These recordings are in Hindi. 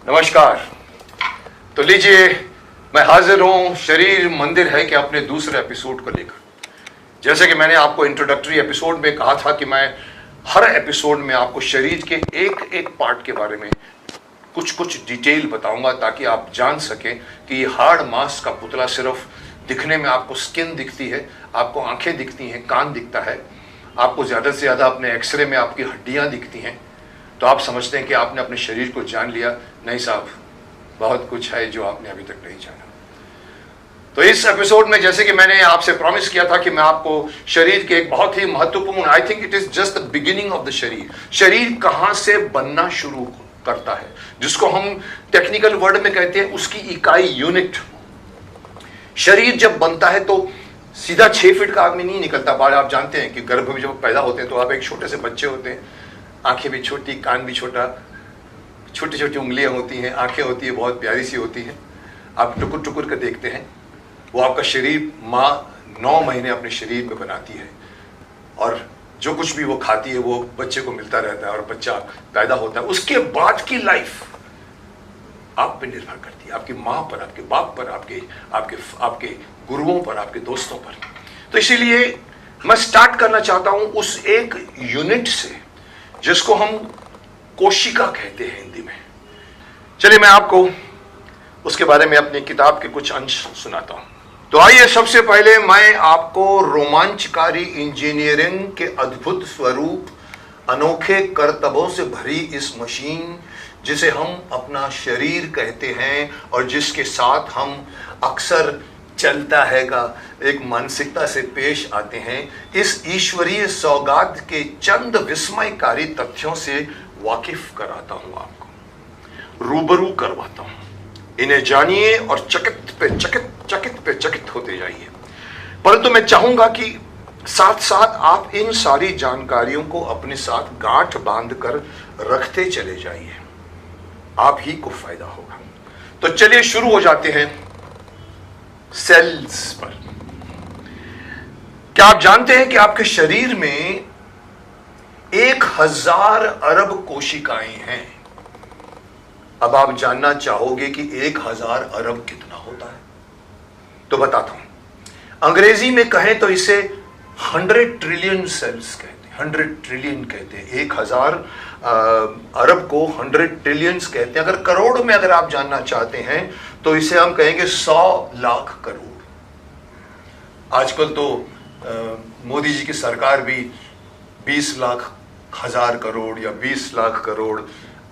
नमस्कार। तो लीजिए, मैं हाजिर हूं शरीर मंदिर है कि अपने दूसरे एपिसोड को लेकर। जैसे कि मैंने आपको इंट्रोडक्टरी एपिसोड में कहा था कि मैं हर एपिसोड में आपको शरीर के एक एक पार्ट के बारे में कुछ कुछ डिटेल बताऊंगा, ताकि आप जान सकें कि ये हार्ड मांस का पुतला सिर्फ दिखने में आपको स्किन दिखती है, आपको आंखें दिखती हैं, कान दिखता है, आपको ज़्यादा से ज़्यादा अपने एक्सरे में आपकी हड्डियाँ दिखती हैं, तो आप समझते हैं कि आपने अपने शरीर को जान लिया। नहीं साहब, बहुत कुछ है जो आपने अभी तक नहीं जाना। तो इस एपिसोड में, जैसे कि मैंने आपसे प्रॉमिस किया था कि मैं आपको शरीर के एक बहुत ही महत्वपूर्ण, I think it is just the beginning of the शरीर कहां से बनना शुरू करता है, जिसको हम टेक्निकल वर्ड में कहते हैं उसकी इकाई, यूनिट। शरीर जब बनता है तो सीधा 6 फीट का आदमी नहीं निकलता। बाहर आप जानते हैं कि गर्भ में जब पैदा होते हैं तो आप एक छोटे से बच्चे होते हैं, आंखें भी छोटी, कान भी छोटा, छोटी छोटी उंगलियां होती हैं, आंखें होती है, बहुत प्यारी सी होती हैं, आप टुकुर टुकुर कर देखते हैं। वो आपका शरीर माँ 9 महीने अपने शरीर में बनाती है, और जो कुछ भी वो खाती है वो बच्चे को मिलता रहता है, और बच्चा पैदा होता है। उसके बाद की लाइफ आप पे निर्भर करती है, आपकी माँ पर, आपके बाप पर, आपके आपके आपके गुरुओं पर, आपके दोस्तों पर। तो इसीलिए मैं स्टार्ट करना चाहता हूं उस एक यूनिट से जिसको हम कोशिका कहते हैं हिंदी में। चलिए मैं आपको उसके बारे में अपनी किताब के कुछ अंश सुनाता हूं। तो आइए, सबसे पहले मैं आपको रोमांचकारी इंजीनियरिंग के अद्भुत स्वरूप, अनोखे करतबों से भरी इस मशीन जिसे हम अपना शरीर कहते हैं और जिसके साथ हम अक्सर चलता है का एक मानसिकता से पेश आते हैं, इस ईश्वरीय सौगात के चंद विस्मयकारी तथ्यों से वाकिफ कराता हूं, आपको रूबरू करवाता हूं। इन्हें जानिए और चकित होते जाइए। परंतु मैं चाहूंगा कि साथ साथ आप इन सारी जानकारियों को अपने साथ गांठ बांध कर रखते चले जाइए, आप ही को फायदा होगा। तो चलिए शुरू हो जाते हैं सेल्स पर। क्या आप जानते हैं कि आपके शरीर में 1000 अरब कोशिकाएं हैं? अब आप जानना चाहोगे कि 1000 अरब कितना होता है, तो बताता हूं। अंग्रेजी में कहें तो इसे 100 ट्रिलियन सेल्स कहते हैं, 100 ट्रिलियन कहते हैं। 1000 अरब को 100 ट्रिलियंस कहते हैं। अगर करोड़ में अगर आप जानना चाहते हैं तो इसे हम कहेंगे 100 लाख करोड़। आजकल तो मोदी जी की सरकार भी 20 लाख हजार करोड़ या 20 लाख करोड़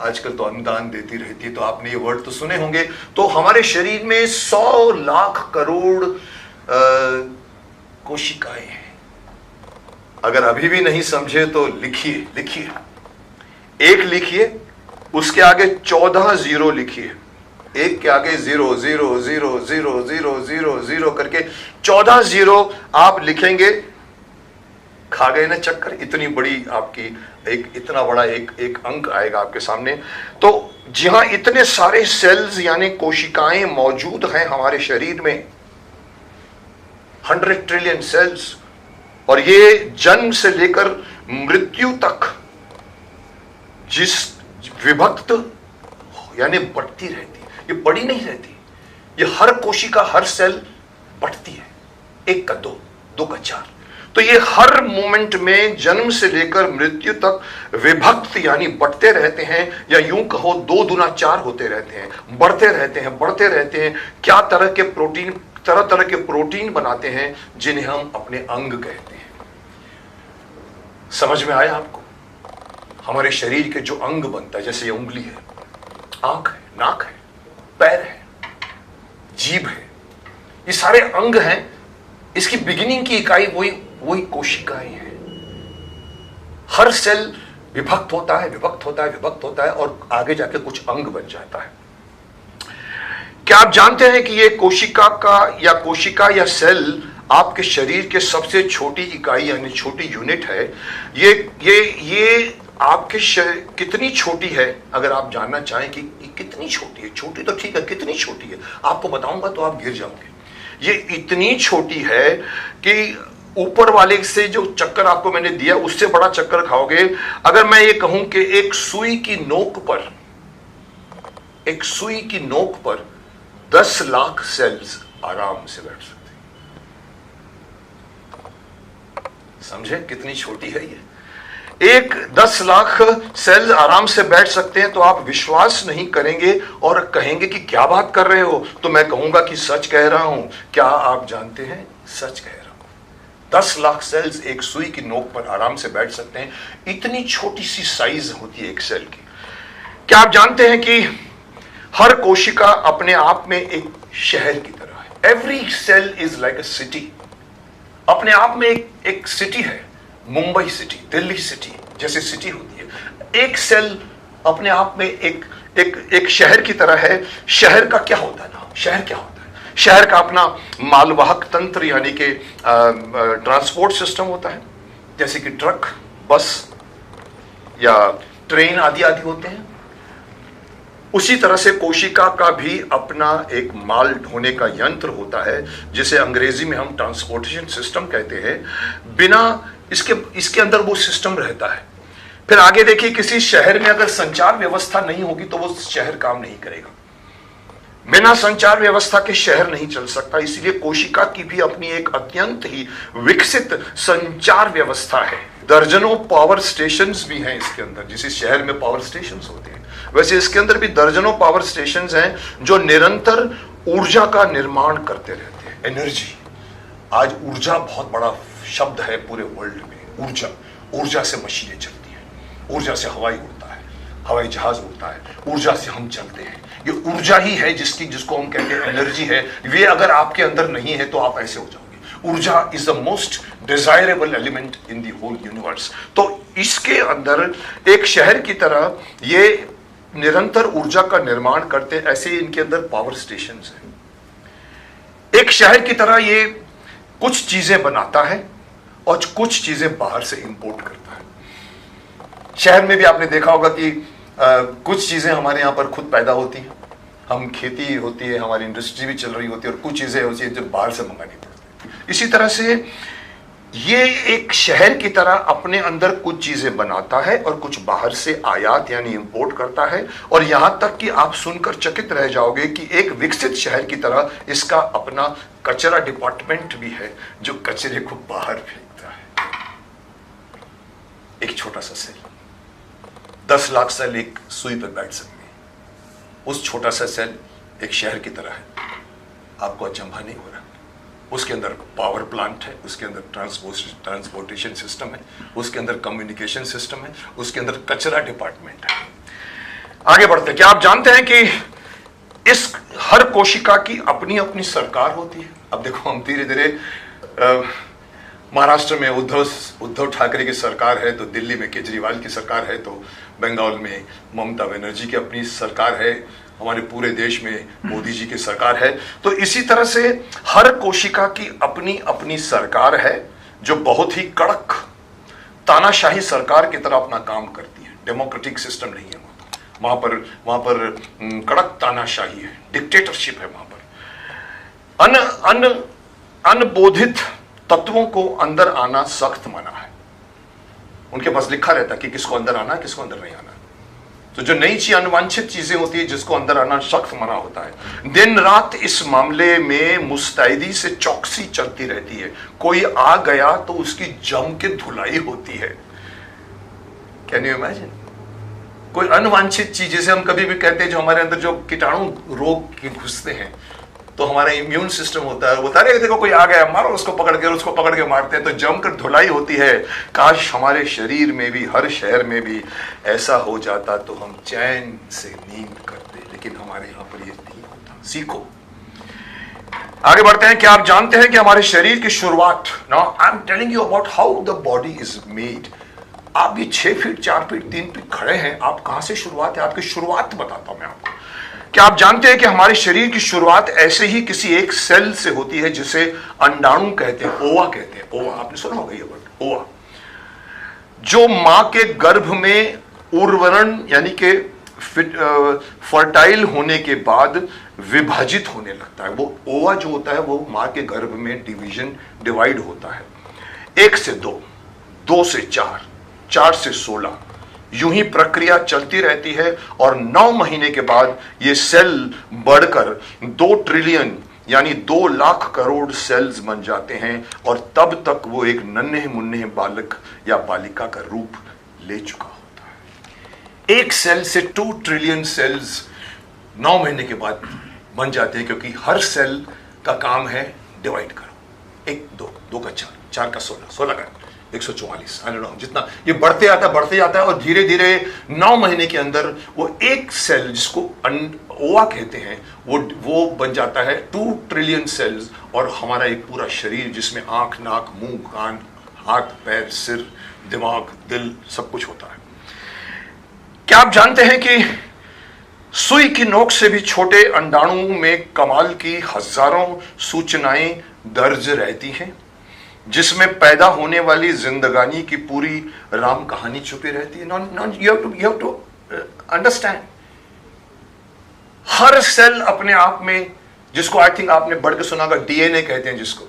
आजकल तो अनुदान देती रहती है, तो आपने ये वर्ड तो सुने होंगे। तो हमारे शरीर में 100 लाख करोड़ कोशिकाएं हैं। अगर अभी भी नहीं समझे तो लिखिए, एक लिखिए, उसके आगे 14 जीरो लिखिए, एक के आगे 0 0 0 0 0 0 0 करके 14 जीरो आप लिखेंगे। खा गए ना चक्कर, इतनी बड़ी आपकी इतना बड़ा एक अंक आएगा आपके सामने। तो जी हां, इतने सारे सेल्स यानी कोशिकाएं मौजूद हैं हमारे शरीर में, 100 ट्रिलियन सेल्स। और ये जन्म से लेकर मृत्यु तक जिस विभक्त यानी बढ़ती रहती है, ये बड़ी नहीं रहती, ये हर कोशिका, हर सेल बढ़ती है, 1 का 2, 2 का 4। तो ये हर मोमेंट में जन्म से लेकर मृत्यु तक विभक्त यानी बढ़ते रहते हैं, या यूं कहो 2 दूना 4 होते रहते हैं, बढ़ते रहते हैं। क्या तरह के प्रोटीन बनाते हैं जिन्हें हम अपने अंग कहते हैं। समझ में आया आपको? हमारे शरीर के जो अंग बनता है, जैसे ये उंगली है, आंख है, नाक है, पैर है, जीभ है, ये सारे अंग हैं। इसकी बिगिनिंग की इकाई वही कोशिकाएं हैं। हर सेल विभक्त होता है और आगे जाके कुछ अंग बन जाता है। क्या आप जानते हैं कि ये कोशिका या सेल आपके शरीर के सबसे छोटी इकाई यानी छोटी यूनिट है। ये आपके कितनी छोटी है? अगर आप जानना चाहें कि कितनी छोटी है, छोटी तो ठीक है, कितनी छोटी है आपको बताऊंगा तो आप गिर जाओगे। ये इतनी छोटी है कि ऊपर वाले से जो चक्कर आपको मैंने दिया उससे बड़ा चक्कर खाओगे। अगर मैं ये कहूं कि एक सुई की नोक पर एक सुई की नोक पर 10 लाख सेल्स आराम से बैठ सकते हैं। समझे कितनी छोटी है ये? एक 10 लाख सेल्स आराम से बैठ सकते हैं, तो आप विश्वास नहीं करेंगे और कहेंगे कि क्या बात कर रहे हो। तो मैं कहूंगा कि सच कह रहा हूं। क्या आप जानते हैं? सच कह रहा हूं। 10 लाख सेल्स एक सुई की नोक पर आराम से बैठ सकते हैं। इतनी छोटी सी साइज होती है एक सेल की। क्या आप जानते हैं कि हर कोशिका अपने आप में एक शहर की तरह है? Every cell is like a city. अपने आप में एक सिटी है। मुंबई सिटी, दिल्ली सिटी जैसे सिटी होती है। एक सेल अपने आप में एक शहर की तरह है। शहर का क्या होता है ना? शहर क्या होता है? शहर का अपना मालवाहक तंत्र यानी कि ट्रांसपोर्ट सिस्टम होता है, जैसे कि ट्रक, बस या ट्रेन आदि आदि होते हैं। उसी तरह से कोशिका का भी अपना एक माल ढोने का यंत्र होता है, जिसे अंग्रेजी में हम ट्रांसपोर्टेशन सिस्टम कहते हैं। बिना इसके अंदर वो सिस्टम रहता है। फिर आगे देखिए, किसी शहर में अगर संचार व्यवस्था नहीं होगी तो वो शहर काम नहीं करेगा। बिना संचार व्यवस्था के शहर नहीं चल सकता। इसलिए कोशिका की भी अपनी एक अत्यंत ही विकसित संचार व्यवस्था है। दर्जनों पावर स्टेशंस भी हैं इसके अंदर। जिस शहर में पावर स्टेशंस होते हैं, वैसे इसके अंदर भी दर्जनों पावर स्टेशंस हैं जो निरंतर ऊर्जा का निर्माण करते रहते हैं। एनर्जी, आज ऊर्जा बहुत बड़ा शब्द है पूरे वर्ल्ड में। ऊर्जा, ऊर्जा से मशीनें चलती हैं, ऊर्जा से हवाई उड़ता है, हवाई जहाज उड़ता है, ऊर्जा से हम चलते हैं। ये ऊर्जा ही है जिसको हम कहते हैं एनर्जी है। ये अगर आपके अंदर नहीं है तो आप ऐसे हो जाओगे। ऊर्जा is the most desirable element in the whole universe. तो इसके अंदर एक शहर की तरह ये निरंतर ऊर्जा का निर्माण करते हैं। ऐसे इनके अंदर पावर स्टेशंस हैं। एक शहर की तरह ये कुछ चीजें बनाता है और कुछ चीजें बाहर से इंपोर्ट करता है। शहर में भी आपने देखा होगा कि कुछ चीजें हमारे यहां पर खुद पैदा होती हैं। हम खेती होती है, हमारी इंडस्ट्री भी चल रही होती है, और कुछ चीजें होती हैं जो बाहर से मंगानी पड़ती है। इसी तरह से ये एक शहर की तरह अपने अंदर कुछ चीजें बनाता है और कुछ बाहर से आयात यानी इंपोर्ट करता है। और यहां तक कि आप सुनकर चकित रह जाओगे कि एक विकसित शहर की तरह इसका अपना कचरा डिपार्टमेंट भी है, जो कचरे को बाहर फेंकता है। एक छोटा सा सेल, 10 लाख सेल एक सुई पर बैठ सकते हैं। उस छोटा सा सेल एक शहर की तरह है। आपको अचंभा नहीं हो रहा? उसके अंदर पावर प्लांट है, उसके अंदर ट्रांसपोर्टेशन सिस्टम है, उसके अंदर कम्युनिकेशन सिस्टम है, उसके अंदर कचरा डिपार्टमेंट है। आगे बढ़ते हैं। क्या आप जानते हैं कि इस हर कोशिका की अपनी अपनी सरकार होती है? अब देखो, हम धीरे धीरे महाराष्ट्र में उद्धव ठाकरे की सरकार है, तो दिल्ली में केजरीवाल की सरकार है, तो बंगाल में ममता बनर्जी की अपनी सरकार है, हमारे पूरे देश में मोदी जी की सरकार है। तो इसी तरह से हर कोशिका की अपनी अपनी सरकार है, जो बहुत ही कड़क तानाशाही सरकार की तरह अपना काम करती है। डेमोक्रेटिक सिस्टम नहीं है वहां पर कड़क तानाशाही है, डिक्टेटरशिप है वहां पर। अनबोधित तत्वों को अंदर आना सख्त मना है। उनके पास लिखा रहता है कि किसको अंदर आना है, किसको अंदर नहीं आना। तो जो नई चीज, अनवांछित चीजें होती है, जिसको अंदर आना सख्त मना होता है। दिन रात इस मामले में मुस्तैदी से चौकसी चलती रहती है। कोई आ गया तो उसकी जम के धुलाई होती है। Can you imagine? कोई अनवांछित चीज, जैसे हम कभी भी कहते हैं, जो हमारे अंदर जो कीटाणु रोग के घुसते हैं, तो हमारा इम्यून सिस्टम होता है, बता रहे देखो कोई आ गया, मारो उसको पकड़ के मारते हैं, तो जमकर धुलाई होती है। काश हमारे शरीर में भी, हर शहर में भी ऐसा हो जाता तो हम चैन से नींद करते, लेकिन हमारे यहाँ पर ये नहीं होता। सीखो। आगे बढ़ते हैं। क्या आप जानते हैं कि हमारे शरीर की शुरुआत, now I am telling you about how the body is made. आप भी 6 फीट 4 फीट 3 फीट खड़े हैं, आप कहां से शुरुआत है? आपकी शुरुआत बताता हूं मैं आपको। क्या आप जानते हैं कि हमारे शरीर की शुरुआत ऐसे ही किसी एक सेल से होती है, जिसे अंडाणु कहते हैं, ओवा कहते हैं। ओवा, आपने सुना होगा ये वर्ड, ओवा, जो मां के गर्भ में उर्वरण यानी कि फर्टाइल होने के बाद विभाजित होने लगता है। वो ओवा जो होता है वो मां के गर्भ में डिवाइड होता है। 1 से 2, 2 से 4, 4 से 16, यूं ही प्रक्रिया चलती रहती है और 9 महीने के बाद ये सेल बढ़कर 2 ट्रिलियन यानी 2 लाख करोड़ सेल्स बन जाते हैं और तब तक वो एक नन्हे मुन्ने बालक या बालिका का रूप ले चुका होता है। एक सेल से 2 ट्रिलियन सेल्स 9 महीने के बाद बन जाते हैं, क्योंकि हर सेल का काम है डिवाइड करो। 1 2 का 4, 4 का 16, 16 का 144, आई डोंट नो, जितना ये बढ़ते जाता है और धीरे धीरे 9 महीने के अंदर वो एक सेल जिसको ओवा कहते हैं वो बन जाता है 2 ट्रिलियन सेल्स, और हमारा एक पूरा शरीर जिसमें आंख, नाक, मुंह, कान, हाथ, पैर, सिर, दिमाग, दिल, सब कुछ होता है। क्या आप जानते हैं कि सुई की नोक से भी छोटे अंडाणु में कमाल की हजारों सूचनाएं दर्ज रहती हैं, जिसमें पैदा होने वाली जिंदगानी की पूरी राम कहानी छुपी रहती है। यू हैव टू अंडरस्टैंड, हर सेल अपने आप में, जिसको आई थिंक आपने बढ़ के सुना होगा, डीएनए कहते हैं जिसको,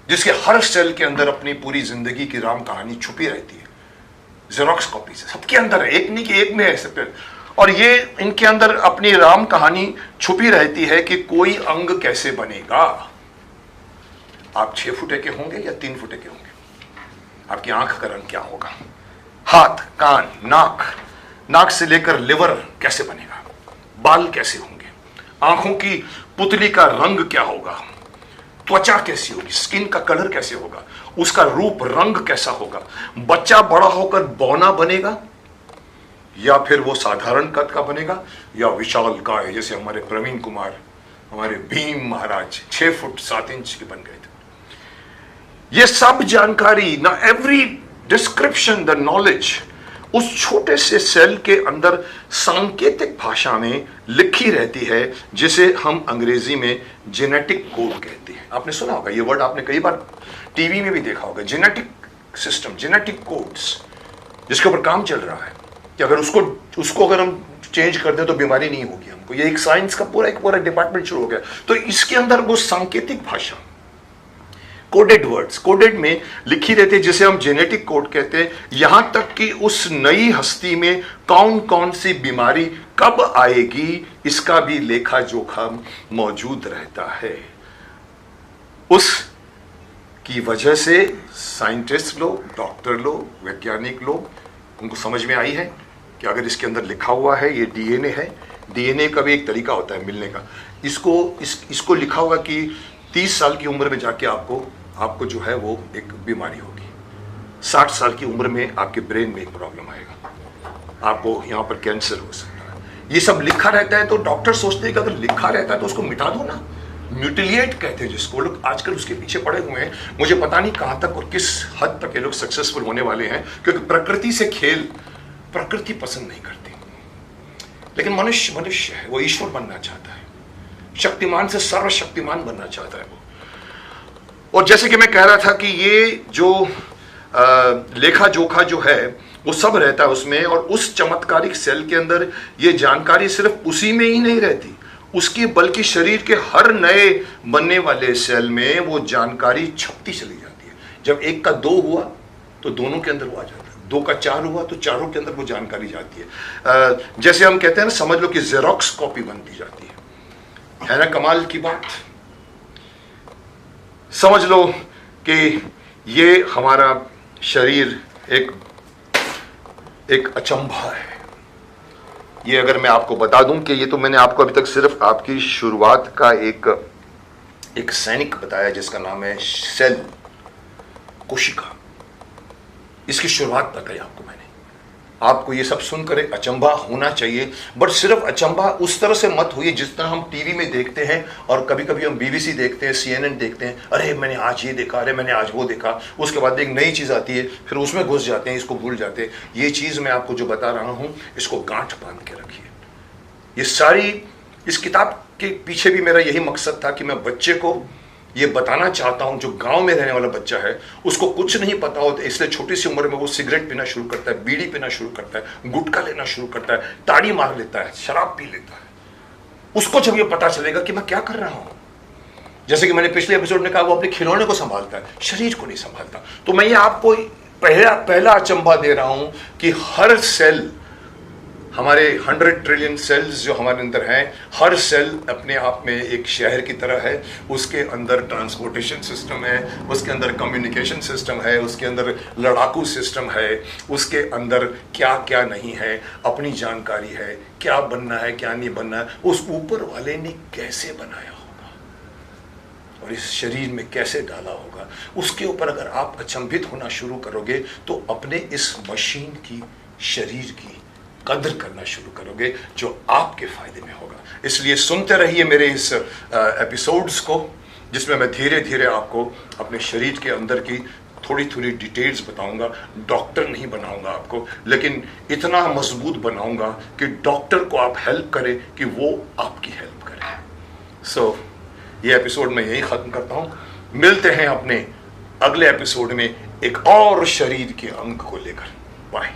जिसके हर सेल के अंदर अपनी पूरी जिंदगी की राम कहानी छुपी रहती है। जेरोक्स कॉपी से सबके अंदर है, एक नहीं कि एक में है सब, और ये इनके अंदर अपनी राम कहानी छुपी रहती है कि कोई अंग कैसे बनेगा। आप 6 फुटे के होंगे या 3 फुटे के होंगे, आपकी आंख का रंग क्या होगा, हाथ, कान, नाक से लेकर लिवर कैसे बनेगा, बाल कैसे होंगे, आंखों की पुतली का रंग क्या होगा, त्वचा कैसी होगी, स्किन का कलर कैसे होगा, उसका रूप रंग कैसा होगा, बच्चा बड़ा होकर बौना बनेगा या फिर वो साधारण कद का बनेगा या विशाल काय, जैसे हमारे प्रवीण कुमार, हमारे भीम महाराज 6 फुट 7 इंच के बन गए थे। ये सब जानकारी, ना एवरी डिस्क्रिप्शन, द नॉलेज उस छोटे से सेल के अंदर सांकेतिक भाषा में लिखी रहती है, जिसे हम अंग्रेजी में जेनेटिक कोड कहते हैं। आपने सुना होगा ये वर्ड, आपने कई बार टीवी में भी देखा होगा, जेनेटिक सिस्टम, जेनेटिक कोड्स, जिसके ऊपर काम चल रहा है कि अगर उसको अगर हम चेंज कर दें तो बीमारी नहीं होगी हमको। ये एक साइंस का पूरा डिपार्टमेंट शुरू हो गया। तो इसके अंदर वो सांकेतिक भाषा, कोडेड वर्ड्स, कोडेड में लिखी रहती है, जिसे हम जेनेटिक कोड कहते हैं। यहां तक कि उस नई हस्ती में कौन कौन सी बीमारी कब आएगी, इसका भी लेखा जोखा मौजूद रहता है। उस की वजह से साइंटिस्ट लोग, डॉक्टर लोग, वैज्ञानिक लोग, उनको समझ में आई है कि अगर इसके अंदर लिखा हुआ है ये डीएनए है, डीएनए का भी एक तरीका होता है मिलने का। इसको लिखा हुआ कि 30 साल की उम्र में जाके आपको जो है वो एक बीमारी होगी, 60 साल की उम्र में आपके ब्रेन में एक प्रॉब्लम आएगा, आपको यहाँ पर कैंसर हो सकता है। ये सब लिखा रहता है, तो डॉक्टर सोचते हैं कि अगर लिखा रहता है तो उसको मिटा दो ना, म्यूटिलिएट कहते हैं जिसको। लोग आजकल उसके पीछे पड़े हुए हैं। मुझे पता नहीं कहां तक और किस हद तक ये लोग सक्सेसफुल होने वाले हैं, क्योंकि प्रकृति से खेल प्रकृति पसंद नहीं करती। लेकिन मनुष्य है, वो ईश्वर बनना चाहता है, शक्तिमान से सर्वशक्तिमान बनना चाहता है वो। और जैसे कि मैं कह रहा था कि ये जो लेखा जोखा जो है वो सब रहता है उसमें, और उस चमत्कारिक सेल के अंदर ये जानकारी सिर्फ उसी में ही नहीं रहती उसकी, बल्कि शरीर के हर नए बनने वाले सेल में वो जानकारी छपती चली जाती है। जब 1 का 2 हुआ तो दोनों के अंदर वो आ जाता है, 2 का 4 हुआ तो चारों के अंदर वो जानकारी जाती है। जैसे हम कहते हैं ना, समझ लो कि जेरोक्स कॉपी बनती जाती है ना, कमाल की बात। समझ लो कि ये हमारा शरीर एक अचंभा है। ये अगर मैं आपको बता दूं कि ये तो मैंने आपको अभी तक सिर्फ आपकी शुरुआत का एक सैनिक बताया जिसका नाम है सेल, कोशिका। इसकी शुरुआत बताई आपको मैंने। आपको ये सब सुनकर एक अचंभा होना चाहिए, बट सिर्फ अचंभा उस तरह से मत होइए जिस तरह हम टीवी में देखते हैं, और कभी कभी हम बीबीसी देखते हैं, CNN देखते हैं, अरे मैंने आज ये देखा, अरे मैंने आज वो देखा, उसके बाद एक नई चीज़ आती है, फिर उसमें घुस जाते हैं, इसको भूल जाते हैं। ये चीज़ मैं आपको जो बता रहा हूँ, इसको गांठ बांध के रखिए। ये सारी, इस किताब के पीछे भी मेरा यही मकसद था कि मैं बच्चे को ये बताना चाहता हूं, जो गांव में रहने वाला बच्चा है, उसको कुछ नहीं पता होता, इसलिए छोटी सी उम्र में वो सिगरेट पीना शुरू करता है, बीड़ी पीना शुरू करता है, गुटखा लेना शुरू करता है, ताड़ी मार लेता है, शराब पी लेता है। उसको जब ये पता चलेगा कि मैं क्या कर रहा हूं, जैसे कि मैंने पिछले एपिसोड में कहा, वो अपने खिलौने को संभालता है, शरीर को नहीं संभालता। तो मैं ये आपको पहला अचंभा दे रहा हूं कि हर सेल हमारे 100 ट्रिलियन सेल्स जो हमारे अंदर हैं, हर सेल अपने आप में एक शहर की तरह है। उसके अंदर ट्रांसपोर्टेशन सिस्टम है, उसके अंदर कम्युनिकेशन सिस्टम है, उसके अंदर लड़ाकू सिस्टम है, उसके अंदर क्या क्या नहीं है, अपनी जानकारी है, क्या बनना है क्या नहीं बनना है, उस ऊपर वाले ने कैसे बनाया होगा और इस शरीर में कैसे डाला होगा, उसके ऊपर अगर आप अचंभित होना शुरू करोगे तो अपने इस मशीन की, शरीर की कदर करना शुरू करोगे जो आपके फायदे में होगा। इसलिए सुनते रहिए मेरे इस एपिसोड्स को, जिसमें मैं धीरे धीरे आपको अपने शरीर के अंदर की थोड़ी थोड़ी डिटेल्स बताऊंगा। डॉक्टर नहीं बनाऊंगा आपको, लेकिन इतना मजबूत बनाऊंगा कि डॉक्टर को आप हेल्प करें कि वो आपकी हेल्प करे। ये एपिसोड मैं यही खत्म करता हूं। मिलते हैं अपने अगले एपिसोड में एक और शरीर के अंग को लेकर। बाय।